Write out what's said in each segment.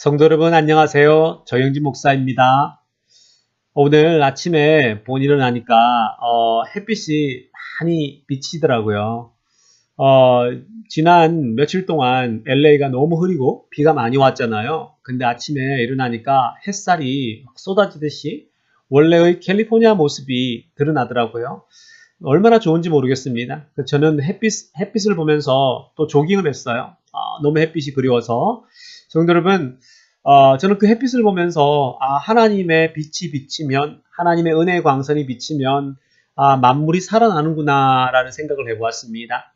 성도 여러분 안녕하세요. 정영진 목사입니다. 오늘 아침에 일어나니까 햇빛이 많이 비치더라고요. 지난 며칠 동안 LA가 너무 흐리고 비가 많이 왔잖아요. 근데 아침에 일어나니까 햇살이 쏟아지듯이 원래의 캘리포니아 모습이 드러나더라고요. 얼마나 좋은지 모르겠습니다. 저는 햇빛을 보면서 또 조깅을 했어요. 너무 햇빛이 그리워서. 성도 여러분, 저는 그 햇빛을 보면서 하나님의 빛이 비치면, 하나님의 은혜의 광선이 비치면 만물이 살아나는구나 라는 생각을 해보았습니다.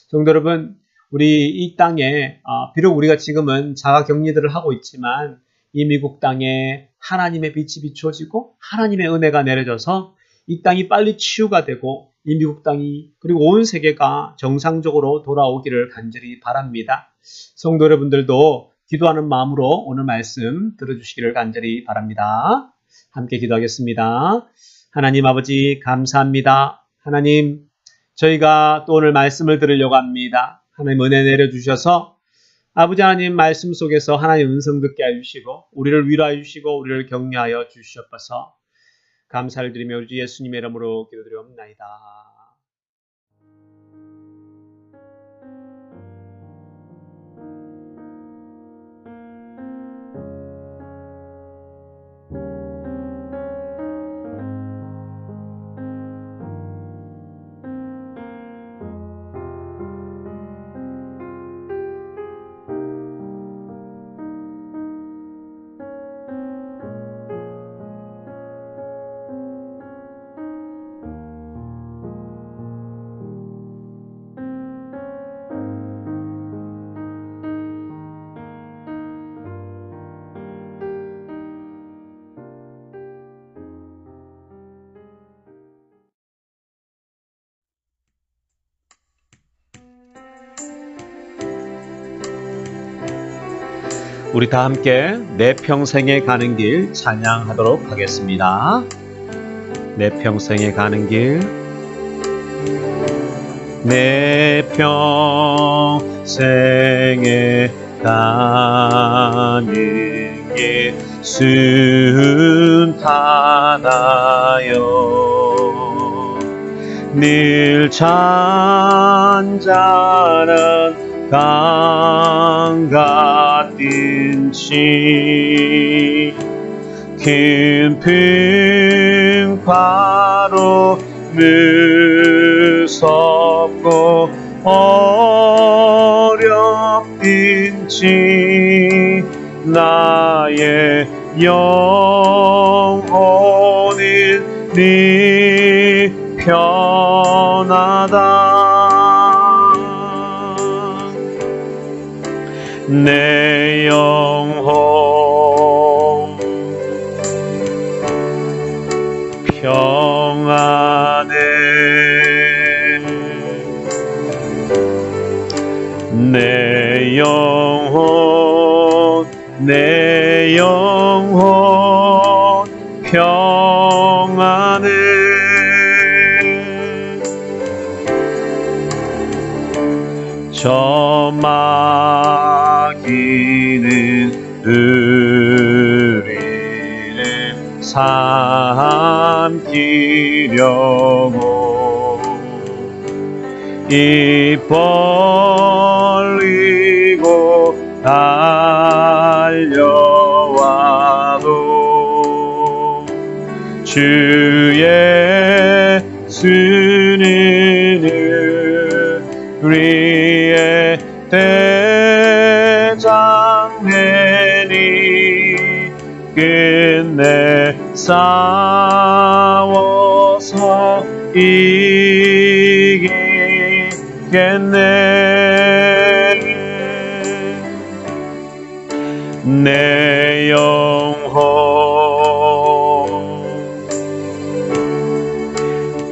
성도 여러분, 우리 이 땅에 비록 우리가 지금은 자가격리들을 하고 있지만 이 미국 땅에 하나님의 빛이 비춰지고 하나님의 은혜가 내려져서 이 땅이 빨리 치유가 되고 이 미국 땅이 그리고 온 세계가 정상적으로 돌아오기를 간절히 바랍니다. 성도 여러분들도 기도하는 마음으로 오늘 말씀 들어주시기를 간절히 바랍니다. 함께 기도하겠습니다. 하나님 아버지 감사합니다. 하나님 저희가 또 오늘 말씀을 들으려고 합니다. 하나님 은혜 내려주셔서 아버지 하나님 말씀 속에서 하나님 음성 듣게 해주시고 우리를 위로해 주시고 우리를 격려하여 주시옵소서. 감사를 드리며 우리 예수님의 이름으로 기도드리옵나이다. 우리 다 함께 내 평생에 가는 길 찬양하도록 하겠습니다. 내 평생에 가는 길, 내 평생에 가는 길 순탄하여 늘 잔잔한 강 같은지 깊은 바로 무섭고 어렵든지 나의 영혼은 네 편하다. 내 영혼 평안해. 내 영혼 평안해. 저 마귀는 우리를 삼키려고 입 벌리고 달려와도 주 예수는 우리의 대장내니 끝내 싸워서 이기겠네. 내 영혼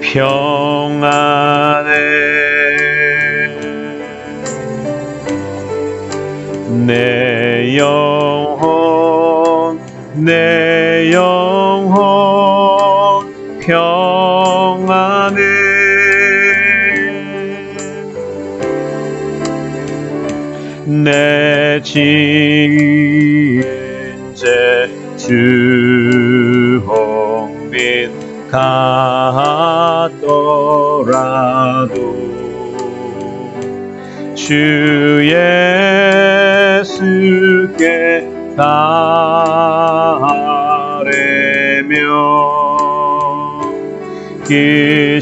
평안해. 내 영혼 평안해. 내 지혜 현재 주홍빛 같더라도 주 예수께 가려며 그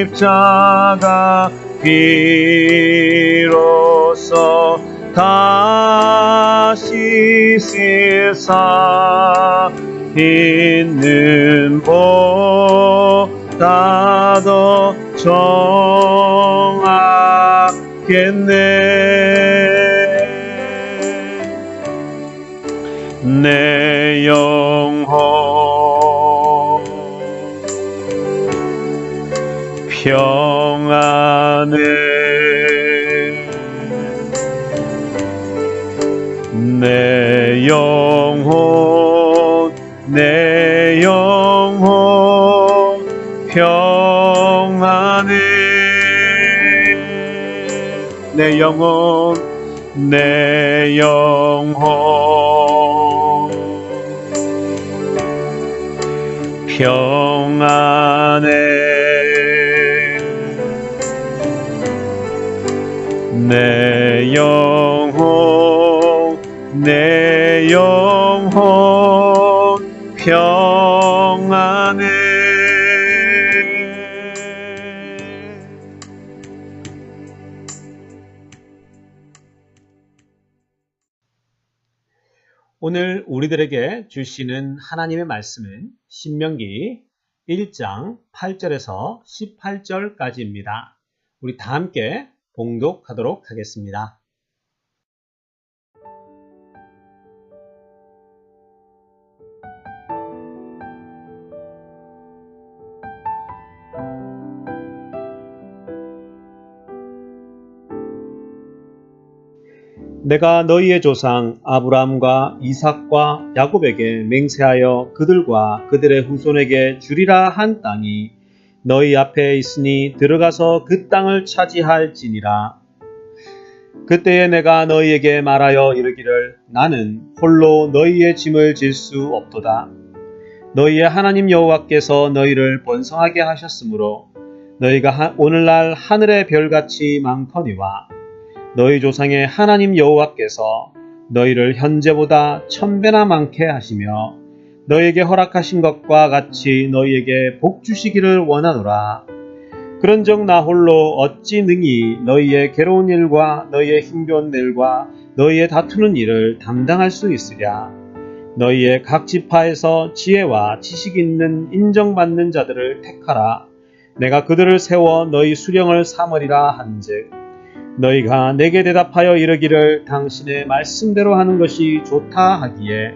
십자가 비로소 다시 세상 있는 보다 더 정하겠네. 내 영혼 평안해. 내 영혼 평안해. 내 영혼 평안해. 내 영혼 평안해. 오늘 우리들에게 주시는 하나님의 말씀은 신명기 1장 8절에서 18절까지입니다. 우리 다 함께 봉독하도록 하겠습니다. 내가 너희의 조상 아브라함과 이삭과 야곱에게 맹세하여 그들과 그들의 후손에게 주리라 한 땅이 너희 앞에 있으니 들어가서 그 땅을 차지할지니라. 그때에 내가 너희에게 말하여 이르기를 나는 홀로 너희의 짐을 질 수 없도다. 너희의 하나님 여호와께서 너희를 번성하게 하셨으므로 너희가 오늘날 하늘의 별같이 많거니와 너희 조상의 하나님 여호와께서 너희를 현재보다 1000배나 많게 하시며 너희에게 허락하신 것과 같이 너희에게 복 주시기를 원하노라. 그런즉 나 홀로 어찌 능히 너희의 괴로운 일과 너희의 힘겨운 일과 너희의 다투는 일을 담당할 수 있으랴. 너희의 각 지파에서 지혜와 지식 있는 인정받는 자들을 택하라. 내가 그들을 세워 너희 수령을 삼으리라 한즉 너희가 내게 대답하여 이르기를 당신의 말씀대로 하는 것이 좋다 하기에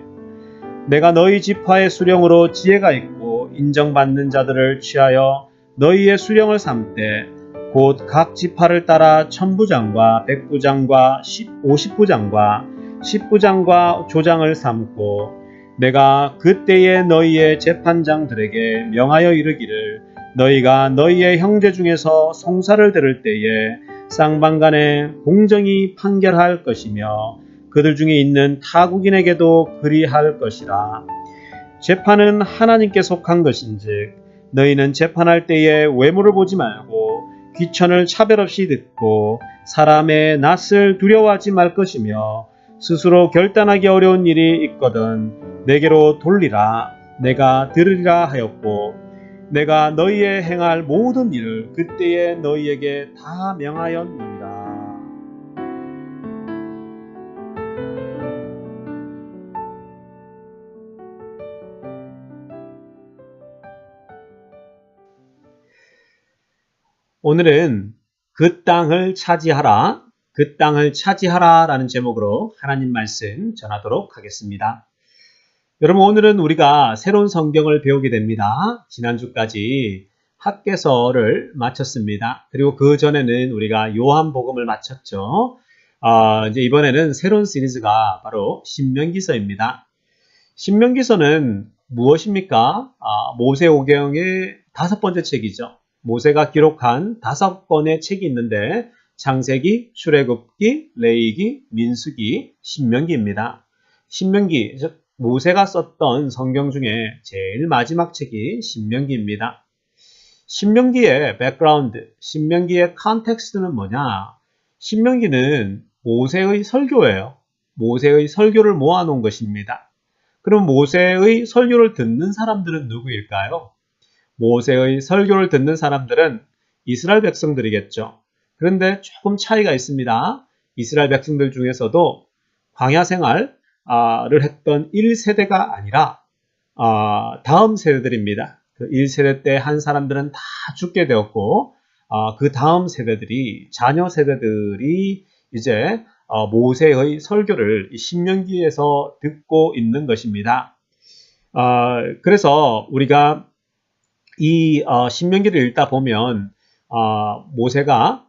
내가 너희 지파의 수령으로 지혜가 있고 인정받는 자들을 취하여 너희의 수령을 삼되 곧 각 지파를 따라 천부장과 백부장과 50부장과 10부장과 조장을 삼고 내가 그때에 너희의 재판장들에게 명하여 이르기를 너희가 너희의 형제 중에서 송사를 들을 때에 쌍방간에 공정히 판결할 것이며 그들 중에 있는 타국인에게도 그리할 것이라. 재판은 하나님께 속한 것인즉 너희는 재판할 때에 외모를 보지 말고 귀천을 차별 없이 듣고 사람의 낯을 두려워하지 말 것이며 스스로 결단하기 어려운 일이 있거든 내게로 돌리라. 내가 들으리라 하였고 내가 너희의 행할 모든 일을 그때에 너희에게 다 명하였느니라. 오늘은 그 땅을 차지하라, 그 땅을 차지하라 라는 제목으로 하나님 말씀 전하도록 하겠습니다. 여러분 오늘은 우리가 새로운 성경을 배우게 됩니다. 지난주까지 학개서를 마쳤습니다. 그리고 그 전에는 우리가 요한복음을 마쳤죠. 이제 이번에는 새로운 시리즈가 바로 신명기서입니다. 신명기서는 무엇입니까? 모세오경의 5번째 책이죠. 모세가 기록한 5권의 책이 있는데 창세기, 출애굽기, 레위기, 민수기, 신명기입니다. 신명기, 즉 모세가 썼던 성경 중에 제일 마지막 책이 신명기입니다. 신명기의 백그라운드, 신명기의 컨텍스트는 뭐냐? 신명기는 모세의 설교예요. 모세의 설교를 모아놓은 것입니다. 그럼 모세의 설교를 듣는 사람들은 누구일까요? 모세의 설교를 듣는 사람들은 이스라엘 백성들이겠죠. 그런데 조금 차이가 있습니다. 이스라엘 백성들 중에서도 광야 생활을 했던 1세대가 아니라 다음 세대들입니다. 그 1세대 때 한 사람들은 다 죽게 되었고 그 다음 세대들이 자녀 세대들이 이제 모세의 설교를 신명기에서 듣고 있는 것입니다. 그래서 우리가 이 신명기를 읽다 보면 모세가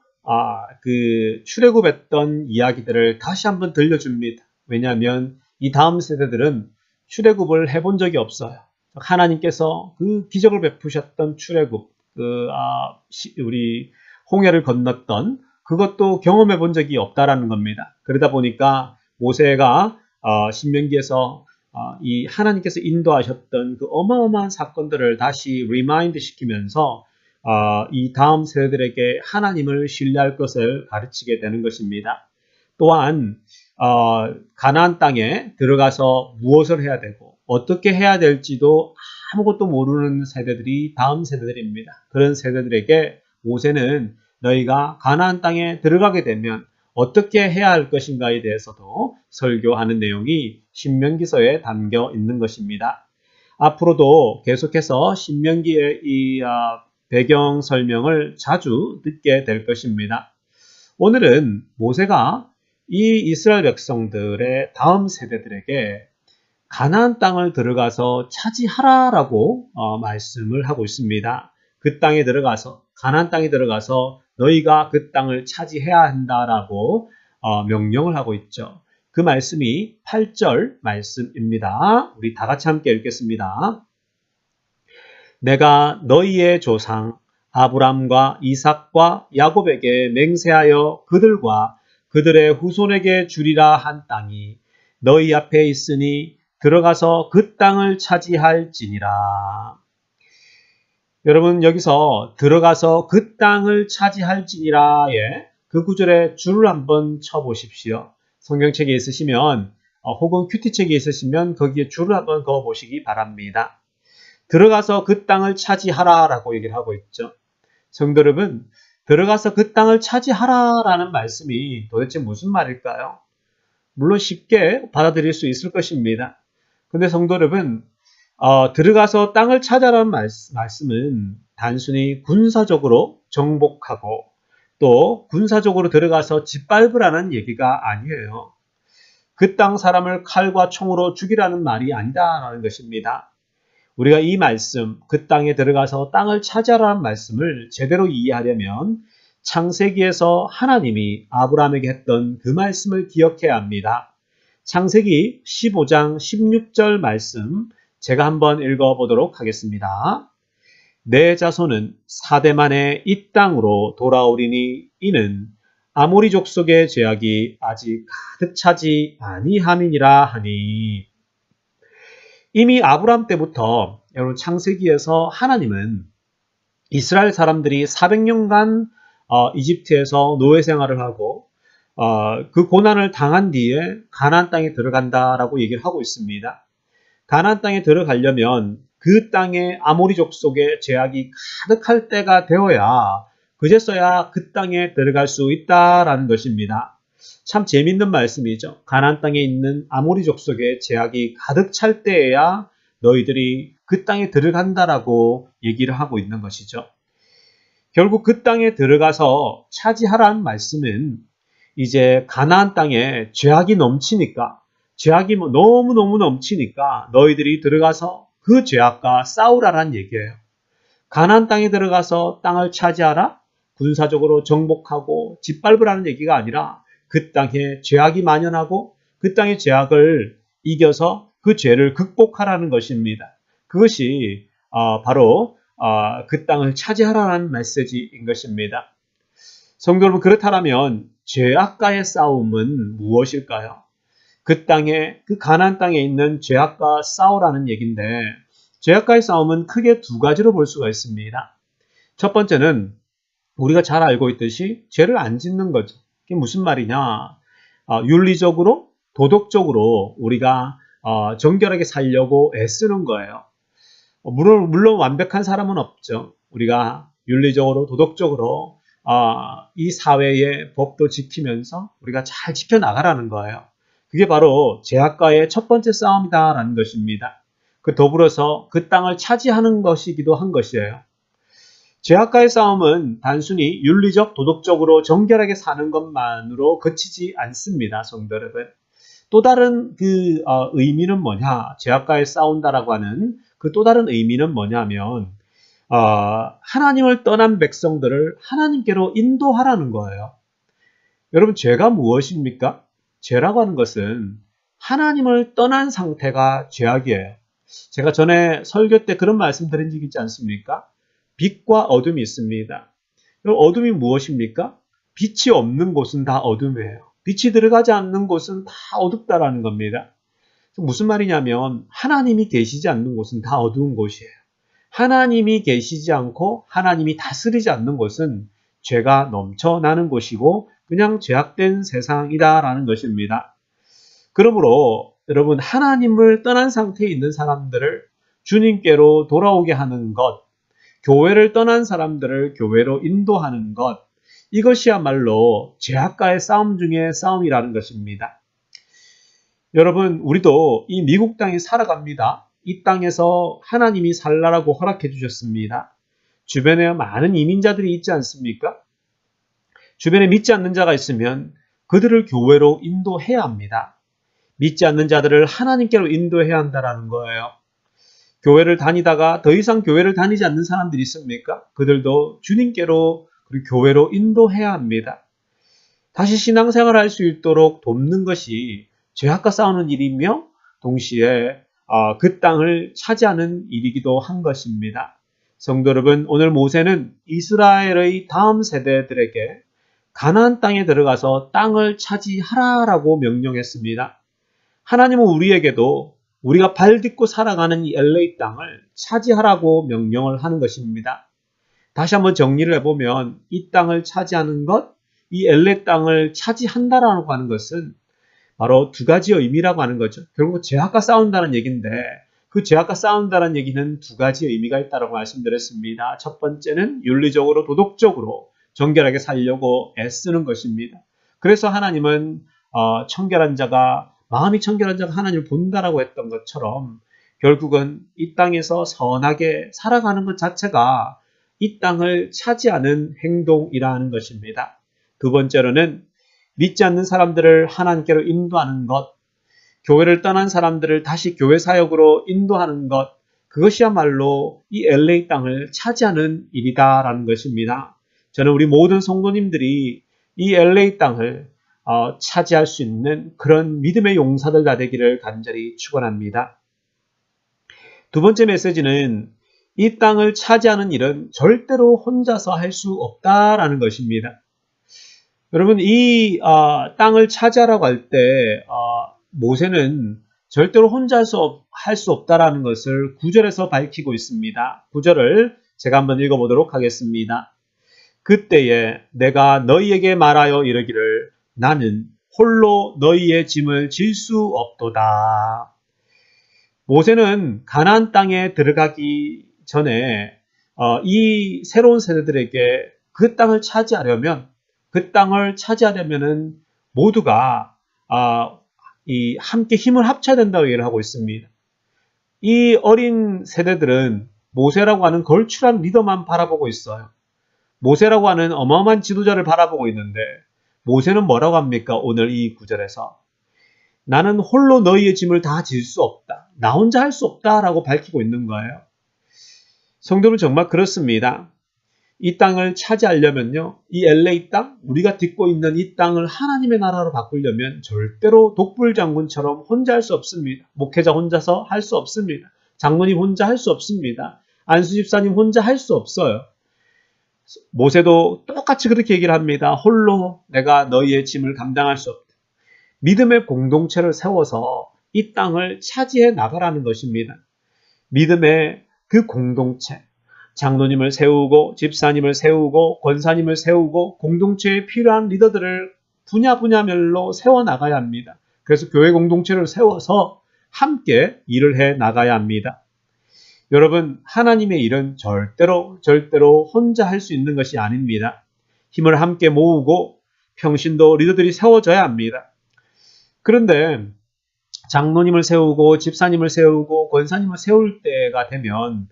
그 출애굽했던 이야기들을 다시 한번 들려줍니다. 왜냐하면 이 다음 세대들은 출애굽을 해본 적이 없어요. 하나님께서 그 기적을 베푸셨던 출애굽, 우리 홍해를 건넜던 그것도 경험해 본 적이 없다라는 겁니다. 그러다 보니까 모세가 신명기에서 이 하나님께서 인도하셨던 그 어마어마한 사건들을 다시 리마인드 시키면서 이 다음 세대들에게 하나님을 신뢰할 것을 가르치게 되는 것입니다. 또한 가나안 땅에 들어가서 무엇을 해야 되고 어떻게 해야 될지도 아무것도 모르는 세대들이 다음 세대들입니다. 그런 세대들에게 모세는 너희가 가나안 땅에 들어가게 되면 어떻게 해야 할 것인가에 대해서도 설교하는 내용이 신명기서에 담겨 있는 것입니다. 앞으로도 계속해서 신명기의 이 배경 설명을 자주 듣게 될 것입니다. 오늘은 모세가 이 이스라엘 백성들의 다음 세대들에게 가나안 땅을 들어가서 차지하라라고 말씀을 하고 있습니다. 그 땅에 들어가서 가나안 땅에 들어가서 너희가 그 땅을 차지해야 한다라고 명령을 하고 있죠. 그 말씀이 8절 말씀입니다. 우리 다 같이 함께 읽겠습니다. 내가 너희의 조상 아브람과 이삭과 야곱에게 맹세하여 그들과 그들의 후손에게 주리라 한 땅이 너희 앞에 있으니 들어가서 그 땅을 차지할지니라. 여러분 여기서 들어가서 그 땅을 차지할지니라의 그 구절에 줄을 한번 쳐보십시오. 성경책에 있으시면 혹은 큐티책에 있으시면 거기에 줄을 한번 그어보시기 바랍니다. 들어가서 그 땅을 차지하라라고 얘기를 하고 있죠. 성도 여러분, 들어가서 그 땅을 차지하라라는 말씀이 도대체 무슨 말일까요? 물론 쉽게 받아들일 수 있을 것입니다. 근데 성도 여러분, 들어가서 땅을 차지하라는 말씀은 단순히 군사적으로 정복하고 또 군사적으로 들어가서 짓밟으라는 얘기가 아니에요. 그 땅 사람을 칼과 총으로 죽이라는 말이 아니다라는 것입니다. 우리가 이 말씀, 그 땅에 들어가서 땅을 차지하라는 말씀을 제대로 이해하려면 창세기에서 하나님이 아브라함에게 했던 그 말씀을 기억해야 합니다. 창세기 15장 16절 말씀 제가 한번 읽어보도록 하겠습니다. 내 자손은 4대 만에 이 땅으로 돌아오리니 이는 아모리 족속의 죄악이 아직 가득 차지 아니함이니라 하니. 이미 아브라함 때부터 여러분 창세기에서 하나님은 이스라엘 사람들이 400년간 이집트에서 노예 생활을 하고 그 고난을 당한 뒤에 가나안 땅에 들어간다라고 얘기를 하고 있습니다. 가나안 땅에 들어가려면 그 땅에 아모리 족속의 죄악이 가득할 때가 되어야 그제서야 그 땅에 들어갈 수 있다라는 것입니다. 참 재밌는 말씀이죠. 가나안 땅에 있는 아모리 족속의 죄악이 가득 찰 때에야 너희들이 그 땅에 들어간다라고 얘기를 하고 있는 것이죠. 결국 그 땅에 들어가서 차지하라는 말씀은 이제 가나안 땅에 죄악이 넘치니까 죄악이 너무너무 넘치니까 너희들이 들어가서 그 죄악과 싸우라란 얘기예요. 가나안 땅에 들어가서 땅을 차지하라? 군사적으로 정복하고 짓밟으라는 얘기가 아니라 그 땅에 죄악이 만연하고 그 땅의 죄악을 이겨서 그 죄를 극복하라는 것입니다. 그것이 바로 그 땅을 차지하라는 메시지인 것입니다. 성도 여러분, 그렇다면 죄악과의 싸움은 무엇일까요? 그 땅에, 그 가나안 땅에 있는 죄악과 싸우라는 얘기인데, 죄악과의 싸움은 크게 두 가지로 볼 수가 있습니다. 첫 번째는 우리가 잘 알고 있듯이 죄를 안 짓는 거죠. 그게 무슨 말이냐? 윤리적으로, 도덕적으로 우리가 정결하게 살려고 애쓰는 거예요. 물론 완벽한 사람은 없죠. 우리가 윤리적으로, 도덕적으로 이 사회의 법도 지키면서 우리가 잘 지켜나가라는 거예요. 그게 바로 죄악과의 첫 번째 싸움이다라는 것입니다. 그 더불어서 그 땅을 차지하는 것이기도 한 것이에요. 죄악과의 싸움은 단순히 윤리적, 도덕적으로 정결하게 사는 것만으로 그치지 않습니다. 성도 여러분. 또 다른 그 의미는 뭐냐? 죄악과에 싸운다라고 하는 그 또 다른 의미는 뭐냐면 하나님을 떠난 백성들을 하나님께로 인도하라는 거예요. 여러분, 죄가 무엇입니까? 죄라고 하는 것은 하나님을 떠난 상태가 죄악이에요. 제가 전에 설교 때 그런 말씀 드린 적 있지 않습니까? 빛과 어둠이 있습니다. 그럼 어둠이 무엇입니까? 빛이 없는 곳은 다 어둠이에요. 빛이 들어가지 않는 곳은 다 어둡다라는 겁니다. 무슨 말이냐면 하나님이 계시지 않는 곳은 다 어두운 곳이에요. 하나님이 계시지 않고 하나님이 다스리지 않는 곳은 죄가 넘쳐나는 곳이고 그냥 죄악된 세상이다라는 것입니다. 그러므로 여러분, 하나님을 떠난 상태에 있는 사람들을 주님께로 돌아오게 하는 것, 교회를 떠난 사람들을 교회로 인도하는 것, 이것이야말로 죄악과의 싸움 중에 싸움이라는 것입니다. 여러분, 우리도 이 미국 땅에 살아갑니다. 이 땅에서 하나님이 살라라고 허락해 주셨습니다. 주변에 많은 이민자들이 있지 않습니까? 주변에 믿지 않는 자가 있으면 그들을 교회로 인도해야 합니다. 믿지 않는 자들을 하나님께로 인도해야 한다는 거예요. 교회를 다니다가 더 이상 교회를 다니지 않는 사람들이 있습니까? 그들도 주님께로 그리고 교회로 인도해야 합니다. 다시 신앙생활을 할 수 있도록 돕는 것이 죄악과 싸우는 일이며 동시에 그 땅을 차지하는 일이기도 한 것입니다. 성도 여러분, 오늘 모세는 이스라엘의 다음 세대들에게 가나안 땅에 들어가서 땅을 차지하라라고 명령했습니다. 하나님은 우리에게도 우리가 발 딛고 살아가는 이 LA 땅을 차지하라고 명령을 하는 것입니다. 다시 한번 정리를 해보면 이 땅을 차지하는 것, 이 LA 땅을 차지한다라고 하는 것은 바로 두 가지 의미라고 하는 거죠. 결국 죄악과 싸운다는 얘기인데 그 죄악과 싸운다는 얘기는 두 가지 의미가 있다고 말씀드렸습니다. 첫 번째는 윤리적으로 도덕적으로 정결하게 살려고 애쓰는 것입니다. 그래서 하나님은 청결한 자가 마음이 청결한 자가 하나님을 본다라고 했던 것처럼 결국은 이 땅에서 선하게 살아가는 것 자체가 이 땅을 차지하는 행동이라는 것입니다. 두 번째로는 믿지 않는 사람들을 하나님께로 인도하는 것, 교회를 떠난 사람들을 다시 교회 사역으로 인도하는 것, 그것이야말로 이 LA 땅을 차지하는 일이다라는 것입니다. 저는 우리 모든 성도님들이 이 LA 땅을 차지할 수 있는 그런 믿음의 용사들 다 되기를 간절히 축원합니다. 두 번째 메시지는 이 땅을 차지하는 일은 절대로 혼자서 할 수 없다라는 것입니다. 여러분, 이 땅을 차지하라고 할 때 모세는 절대로 혼자 할 수 없다라는 것을 9절에서 밝히고 있습니다. 9절을 제가 한번 읽어보도록 하겠습니다. 그때에 내가 너희에게 말하여 이르기를 나는 홀로 너희의 짐을 질 수 없도다. 모세는 가나안 땅에 들어가기 전에 이 새로운 세대들에게 그 땅을 차지하려면 모두가 함께 힘을 합쳐야 된다고 얘기를 하고 있습니다. 이 어린 세대들은 모세라고 하는 걸출한 리더만 바라보고 있어요. 모세라고 하는 어마어마한 지도자를 바라보고 있는데 모세는 뭐라고 합니까? 오늘 이 구절에서 나는 홀로 너희의 짐을 다 질 수 없다. 나 혼자 할 수 없다라고 밝히고 있는 거예요. 성도는 정말 그렇습니다. 이 땅을 차지하려면요, 이 LA 땅, 우리가 딛고 있는 이 땅을 하나님의 나라로 바꾸려면 절대로 독불장군처럼 혼자 할 수 없습니다. 목회자 혼자서 할 수 없습니다. 장로님 혼자 할 수 없습니다. 안수 집사님 혼자 할 수 없어요. 모세도 똑같이 그렇게 얘기를 합니다. 홀로 내가 너희의 짐을 감당할 수 없다. 믿음의 공동체를 세워서 이 땅을 차지해 나가라는 것입니다. 믿음의 그 공동체, 장로님을 세우고 집사님을 세우고 권사님을 세우고 공동체에 필요한 리더들을 분야별로 세워나가야 합니다. 그래서 교회 공동체를 세워서 함께 일을 해 나가야 합니다. 여러분, 하나님의 일은 절대로 혼자 할 수 있는 것이 아닙니다. 힘을 함께 모으고 평신도 리더들이 세워져야 합니다. 그런데 장로님을 세우고 집사님을 세우고 권사님을 세울 때가 되면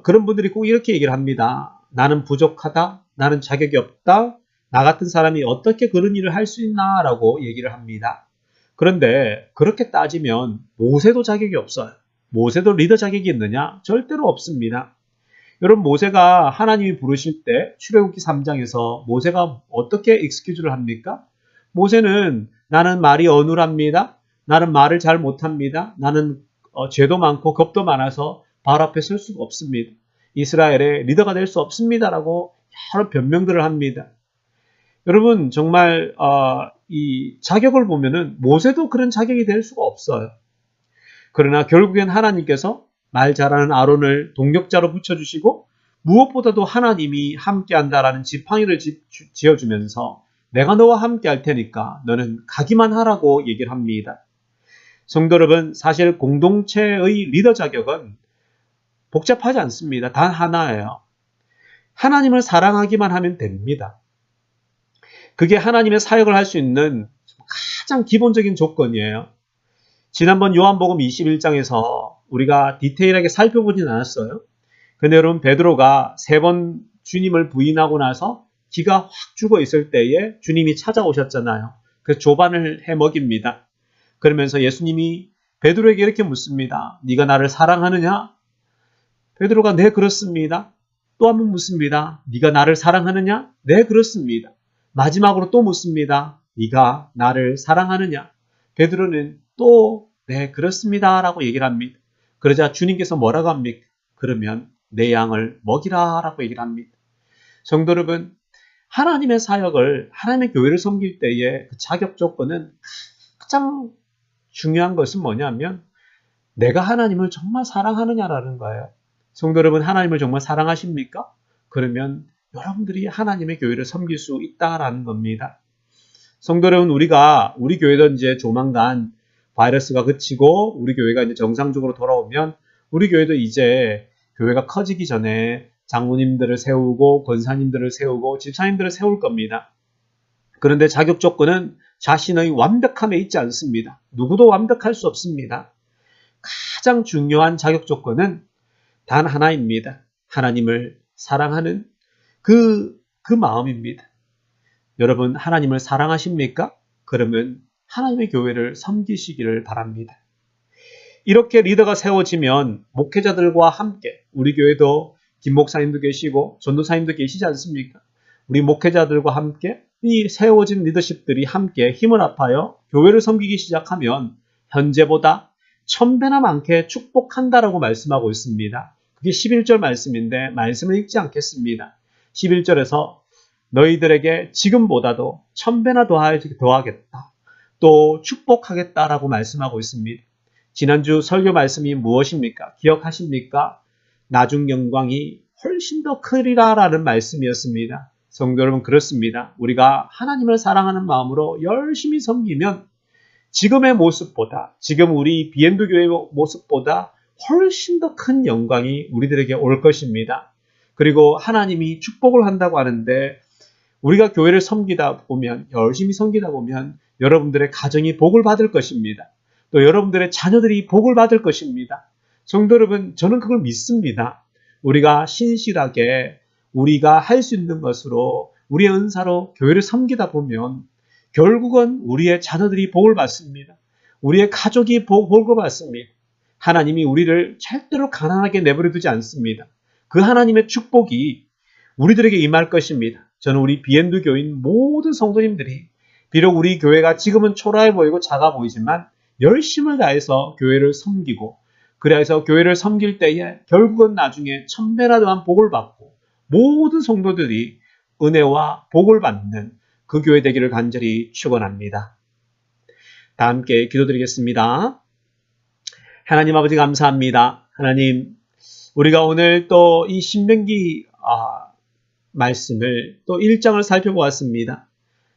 그런 분들이 꼭 이렇게 얘기를 합니다. 나는 부족하다. 나는 자격이 없다. 나 같은 사람이 어떻게 그런 일을 할 수 있나 라고 얘기를 합니다. 그런데 그렇게 따지면 모세도 자격이 없어요. 모세도 리더 자격이 있느냐? 절대로 없습니다. 여러분, 모세가 하나님이 부르실 때 출애굽기 3장에서 모세가 어떻게 익스큐즈를 합니까? 모세는 나는 말이 어눌합니다. 나는 말을 잘 못합니다. 나는 죄도 많고 겁도 많아서 바로 앞에 설 수가 없습니다. 이스라엘의 리더가 될 수 없습니다라고 여러 변명들을 합니다. 여러분, 정말 이 자격을 보면은 모세도 그런 자격이 될 수가 없어요. 그러나 결국엔 하나님께서 말 잘하는 아론을 동력자로 붙여주시고 무엇보다도 하나님이 함께한다라는 지팡이를 지어주면서 내가 너와 함께 할 테니까 너는 가기만 하라고 얘기를 합니다. 성도 여러분, 사실 공동체의 리더 자격은 복잡하지 않습니다. 단 하나예요. 하나님을 사랑하기만 하면 됩니다. 그게 하나님의 사역을 할 수 있는 가장 기본적인 조건이에요. 지난번 요한복음 21장에서 우리가 디테일하게 살펴보진 않았어요. 근데 여러분, 베드로가 3번 주님을 부인하고 나서 기가 확 죽어 있을 때에 주님이 찾아오셨잖아요. 그래서 조반을 해 먹입니다. 그러면서 예수님이 베드로에게 이렇게 묻습니다. 네가 나를 사랑하느냐? 베드로가 네, 그렇습니다. 또 한 번 묻습니다. 네가 나를 사랑하느냐? 네, 그렇습니다. 마지막으로 또 묻습니다. 네가 나를 사랑하느냐? 베드로는 또 네, 그렇습니다 라고 얘기를 합니다. 그러자 주님께서 뭐라고 합니까? 그러면 내 양을 먹이라 라고 얘기를 합니다. 성도 여러분, 하나님의 사역을, 하나님의 교회를 섬길 때의 그 자격 조건은 가장 중요한 것은 뭐냐면 내가 하나님을 정말 사랑하느냐라는 거예요. 성도 여러분, 하나님을 정말 사랑하십니까? 그러면 여러분들이 하나님의 교회를 섬길 수 있다라는 겁니다. 성도 여러분, 우리 교회도 이제 조만간 바이러스가 그치고 우리 교회가 이제 정상적으로 돌아오면 우리 교회도 이제 교회가 커지기 전에 장로님들을 세우고 권사님들을 세우고 집사님들을 세울 겁니다. 그런데 자격 조건은 자신의 완벽함에 있지 않습니다. 누구도 완벽할 수 없습니다. 가장 중요한 자격 조건은 단 하나입니다. 하나님을 사랑하는 그 마음입니다. 여러분, 하나님을 사랑하십니까? 그러면 하나님의 교회를 섬기시기를 바랍니다. 이렇게 리더가 세워지면 목회자들과 함께, 우리 교회도 김 목사님도 계시고 전도사님도 계시지 않습니까? 우리 목회자들과 함께 이 세워진 리더십들이 함께 힘을 합하여 교회를 섬기기 시작하면 현재보다 1000배나 많게 축복한다라고 말씀하고 있습니다. 그게 11절 말씀인데 말씀을 읽지 않겠습니다. 11절에서 너희들에게 지금보다도 1000배나 더하겠다. 또 축복하겠다라고 말씀하고 있습니다. 지난주 설교 말씀이 무엇입니까? 기억하십니까? 나중 영광이 훨씬 더 크리라라는 말씀이었습니다. 성도 여러분, 그렇습니다. 우리가 하나님을 사랑하는 마음으로 열심히 섬기면 지금의 모습보다, 지금 우리 BM도 교회의 모습보다 훨씬 더 큰 영광이 우리들에게 올 것입니다. 그리고 하나님이 축복을 한다고 하는데 우리가 교회를 섬기다 보면, 열심히 섬기다 보면 여러분들의 가정이 복을 받을 것입니다. 또 여러분들의 자녀들이 복을 받을 것입니다. 성도 여러분, 저는 그걸 믿습니다. 우리가 신실하게 우리가 할 수 있는 것으로 우리의 은사로 교회를 섬기다 보면 결국은 우리의 자녀들이 복을 받습니다. 우리의 가족이 복을 받습니다. 하나님이 우리를 절대로 가난하게 내버려 두지 않습니다. 그 하나님의 축복이 우리들에게 임할 것입니다. 저는 우리 BM도 교인 모든 성도님들이 비록 우리 교회가 지금은 초라해 보이고 작아 보이지만 열심을 다해서 교회를 섬기고, 그래서 교회를 섬길 때에 결국은 나중에 1000배나 더한 복을 받고 모든 성도들이 은혜와 복을 받는 그 교회 되기를 간절히 축원합니다. 다 함께 기도드리겠습니다. 하나님 아버지 감사합니다. 하나님, 우리가 오늘 또 이 신명기 말씀을 또 1장을 살펴보았습니다.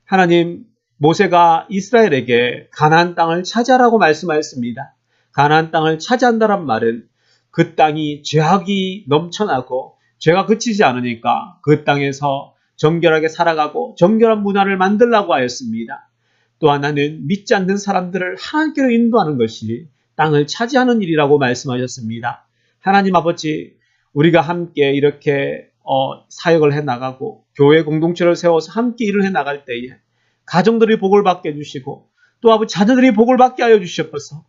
하나님, 모세가 이스라엘에게 가나안 땅을 차지하라고 말씀하였습니다. 가나안 땅을 차지한다란 말은 그 땅이 죄악이 넘쳐나고 죄가 그치지 않으니까 그 땅에서 정결하게 살아가고 정결한 문화를 만들라고 하였습니다. 또 하나는 믿지 않는 사람들을 하나님께로 인도하는 것이 땅을 차지하는 일이라고 말씀하셨습니다. 하나님 아버지, 우리가 함께 이렇게 사역을 해나가고 교회 공동체를 세워서 함께 일을 해나갈 때에 가정들이 복을 받게 해주시고 또 아버지 자녀들이 복을 받게 하여 주시옵소서.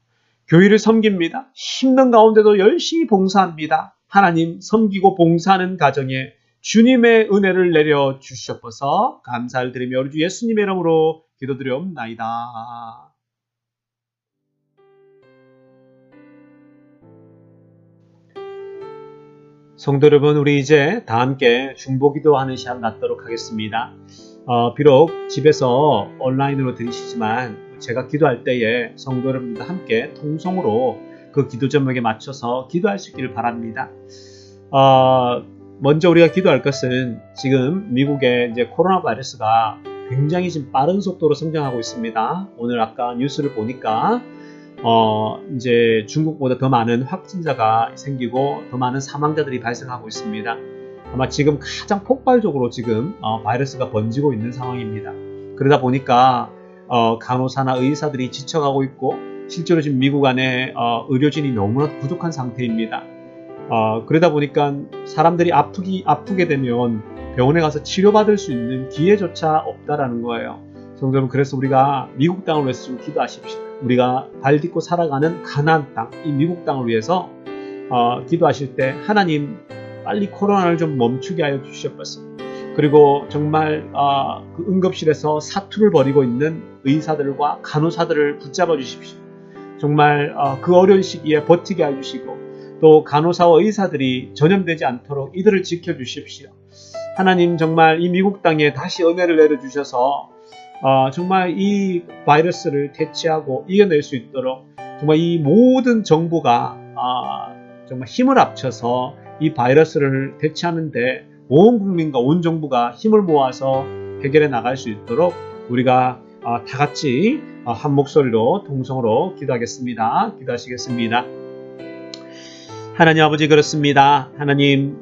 교회를 섬깁니다. 힘든 가운데도 열심히 봉사합니다. 하나님, 섬기고 봉사하는 가정에 주님의 은혜를 내려 주시옵소서. 감사를 드리며 우리 주 예수님의 이름으로 기도드리옵나이다. 성도 여러분, 우리 이제 다 함께 중보기도하는 시간 갖도록 하겠습니다. 비록 집에서 온라인으로 들으시지만 제가 기도할 때에 성도 여러분들과 함께 통성으로 그 기도 제목에 맞춰서 기도할 수 있기를 바랍니다. 먼저 우리가 기도할 것은 지금 미국의 이제 코로나 바이러스가 굉장히 지금 빠른 속도로 성장하고 있습니다. 오늘 아까 뉴스를 보니까 이제 중국보다 더 많은 확진자가 생기고 더 많은 사망자들이 발생하고 있습니다. 아마 지금 가장 폭발적으로 지금 바이러스가 번지고 있는 상황입니다. 그러다 보니까 간호사나 의사들이 지쳐가고 있고 실제로 지금 미국 안에 의료진이 너무나 부족한 상태입니다. 그러다 보니까 사람들이 아프게 되면 병원에 가서 치료받을 수 있는 기회조차 없다라는 거예요. 성도 여러분, 그래서 우리가 미국 땅을 위해서 좀 기도하십시오. 우리가 발 딛고 살아가는 가나안 땅, 이 미국 땅을 위해서 기도하실 때 하나님 빨리 코로나를 좀 멈추게 하여 주시옵소서. 그리고 정말 그 응급실에서 사투를 벌이고 있는 의사들과 간호사들을 붙잡아 주십시오. 정말 그 어려운 시기에 버티게 해주시고 또 간호사와 의사들이 전염되지 않도록 이들을 지켜주십시오. 하나님, 정말 이 미국 땅에 다시 은혜를 내려주셔서 정말 이 바이러스를 대체하고 이겨낼 수 있도록 정말 이 모든 정부가 정말 힘을 합쳐서 이 바이러스를 대체하는데 온 국민과 온 정부가 힘을 모아서 해결해 나갈 수 있도록 우리가 다 같이 한 목소리로 통성으로 기도하겠습니다. 기도하시겠습니다. 하나님 아버지, 그렇습니다. 하나님,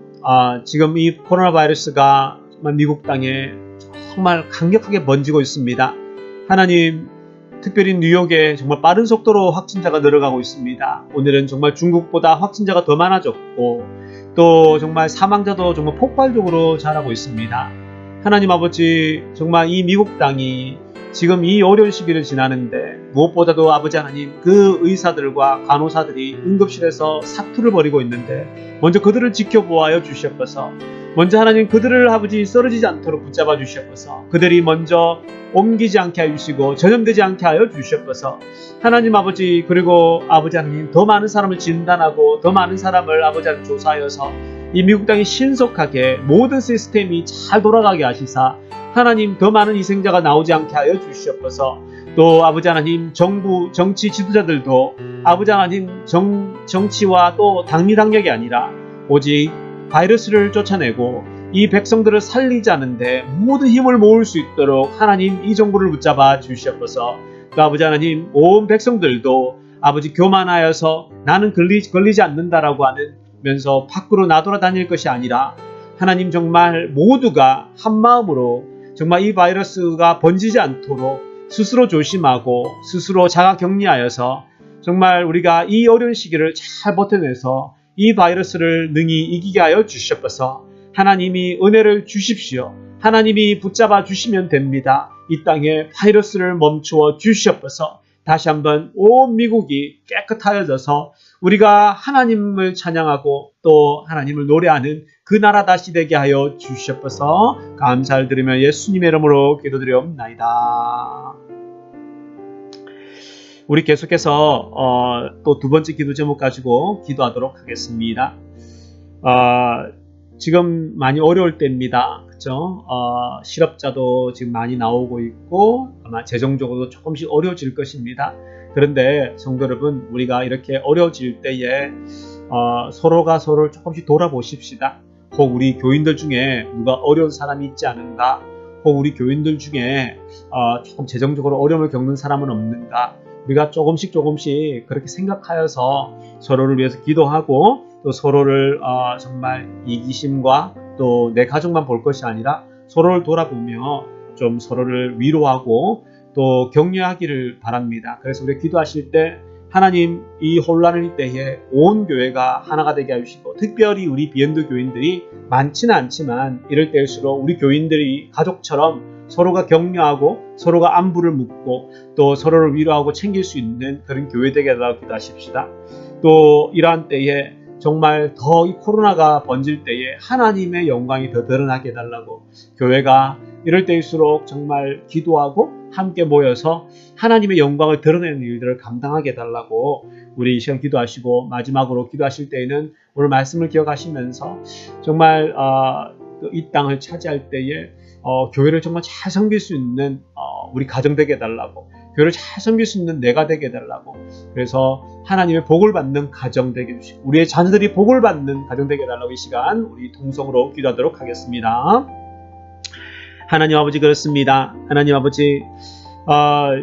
지금 이 코로나 바이러스가 정말 미국 땅에 정말 강력하게 번지고 있습니다. 하나님, 특별히 뉴욕에 정말 빠른 속도로 확진자가 늘어가고 있습니다. 오늘은 정말 중국보다 확진자가 더 많아졌고 또 정말 사망자도 정말 폭발적으로 자라고 있습니다. 하나님 아버지, 정말 이 미국 땅이 지금 이 어려운 시기를 지나는데 무엇보다도 아버지 하나님, 그 의사들과 간호사들이 응급실에서 사투를 벌이고 있는데 먼저 그들을 지켜보아여 주시옵소서. 먼저 하나님, 그들을 아버지 쓰러지지 않도록 붙잡아 주시옵소서. 그들이 먼저 옮기지 않게 해주시고 전염되지 않게 하여 주시옵소서. 하나님 아버지, 그리고 아버지 하나님, 더 많은 사람을 진단하고 더 많은 사람을 아버지 하나님 조사하여서 이 미국 땅이 신속하게 모든 시스템이 잘 돌아가게 하시사 하나님, 더 많은 희생자가 나오지 않게 하여 주시옵소서. 또 아버지 하나님, 정부 정치 지도자들도 아버지 하나님, 정치와 또 당리당략이 아니라 오직 바이러스를 쫓아내고 이 백성들을 살리지 않는데 모든 힘을 모을 수 있도록 하나님, 이 정부를 붙잡아 주시옵소서. 또 아버지 하나님, 온 백성들도 아버지 교만하여서 나는 걸리지 않는다라고 하면서 밖으로 나돌아다닐 것이 아니라 하나님, 정말 모두가 한 마음으로 정말 이 바이러스가 번지지 않도록 스스로 조심하고 스스로 자가 격리하여서 정말 우리가 이 어려운 시기를 잘 버텨내서 이 바이러스를 능히 이기게 하여 주시옵소서. 하나님이 은혜를 주십시오. 하나님이 붙잡아 주시면 됩니다. 이 땅에 바이러스를 멈추어 주시옵소서. 다시 한번 온 미국이 깨끗하여져서 우리가 하나님을 찬양하고 또 하나님을 노래하는 그 나라 다시 되게 하여 주시옵소서. 감사를 드리며 예수님의 이름으로 기도드리옵나이다. 우리 계속해서 또 두 번째 기도 제목 가지고 기도하도록 하겠습니다. 지금 많이 어려울 때입니다. 그죠? 실업자도 지금 많이 나오고 있고 아마 재정적으로도 조금씩 어려워질 것입니다. 그런데 성도 여러분, 우리가 이렇게 어려워질 때에 서로가 서로를 조금씩 돌아보십시다. 혹 우리 교인들 중에 누가 어려운 사람이 있지 않은가? 혹 우리 교인들 중에 조금 재정적으로 어려움을 겪는 사람은 없는가? 우리가 조금씩 그렇게 생각하여서 서로를 위해서 기도하고 또 서로를 정말 이기심과 또 내 가족만 볼 것이 아니라 서로를 돌아보며 좀 서로를 위로하고 또 격려하기를 바랍니다. 그래서 우리 기도하실 때 하나님 이 혼란의 때에 온 교회가 하나가 되게 해주시고 특별히 우리 비엔드 교인들이 많지는 않지만 이럴 때일수록 우리 교인들이 가족처럼 서로가 격려하고 서로가 안부를 묻고 또 서로를 위로하고 챙길 수 있는 그런 교회 되게 해달라고 기도하십시다. 또 이러한 때에 정말 더 이 코로나가 번질 때에 하나님의 영광이 더 드러나게 해달라고 교회가 이럴 때일수록 정말 기도하고 함께 모여서 하나님의 영광을 드러내는 일들을 감당하게 해달라고 우리 이 시간 기도하시고 마지막으로 기도하실 때에는 오늘 말씀을 기억하시면서 정말 이 땅을 차지할 때에 교회를 정말 잘 섬길 수 있는 우리 가정 되게 해달라고 교회를 잘 섬길 수 있는 내가 되게 해달라고 그래서 하나님의 복을 받는 가정 되게 해주시고 우리의 자녀들이 복을 받는 가정 되게 해달라고 이 시간 우리 통성으로 기도하도록 하겠습니다. 하나님 아버지 그렇습니다. 하나님 아버지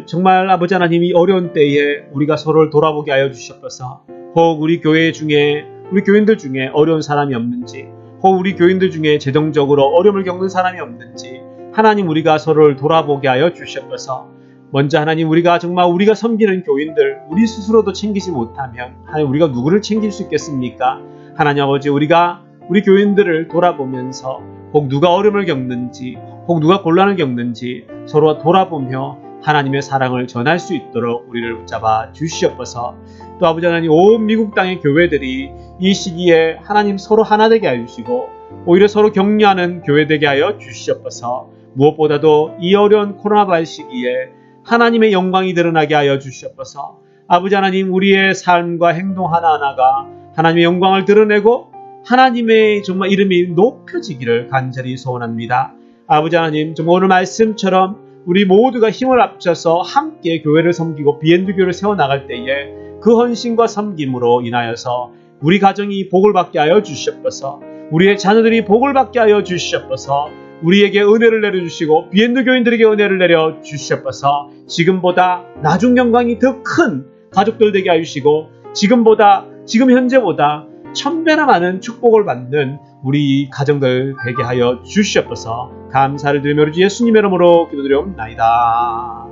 정말 아버지 하나님이 어려운 때에 우리가 서로를 돌아보게 하여 주시옵소서. 혹 우리 교회 중에 우리 교인들 중에 어려운 사람이 없는지 혹 우리 교인들 중에 재정적으로 어려움을 겪는 사람이 없는지 하나님 우리가 서로를 돌아보게 하여 주시옵소서. 먼저 하나님 우리가 정말 우리가 섬기는 교인들 우리 스스로도 챙기지 못하면 하나님 우리가 누구를 챙길 수 있겠습니까? 하나님 아버지 우리가 우리 교인들을 돌아보면서 혹 누가 어려움을 겪는지 혹 누가 곤란을 겪는지 서로 돌아보며 하나님의 사랑을 전할 수 있도록 우리를 붙잡아 주시옵소서. 또 아버지 하나님 온 미국 땅의 교회들이 이 시기에 하나님 서로 하나 되게 하여 주시고 오히려 서로 격려하는 교회 되게 하여 주시옵소서. 무엇보다도 이 어려운 코로나19 시기에 하나님의 영광이 드러나게 하여 주시옵소서. 아버지 하나님 우리의 삶과 행동 하나하나가 하나님의 영광을 드러내고 하나님의 정말 이름이 높여지기를 간절히 소원합니다. 아버지 하나님 정말 오늘 말씀처럼 우리 모두가 힘을 합쳐서 함께 교회를 섬기고 비엔드 교회를 세워나갈 때에 그 헌신과 섬김으로 인하여서 우리 가정이 복을 받게 하여 주시옵소서. 우리의 자녀들이 복을 받게 하여 주시옵소서. 우리에게 은혜를 내려주시고 비엔드 교인들에게 은혜를 내려주시옵소서. 지금보다 나중 영광이 더 큰 가족들 되게 해주시고 지금 현재보다 1000배나 많은 축복을 받는 우리 가정들 되게 하여 주시옵소서. 감사를 드리며 예수님의 이름으로 기도드리옵나이다.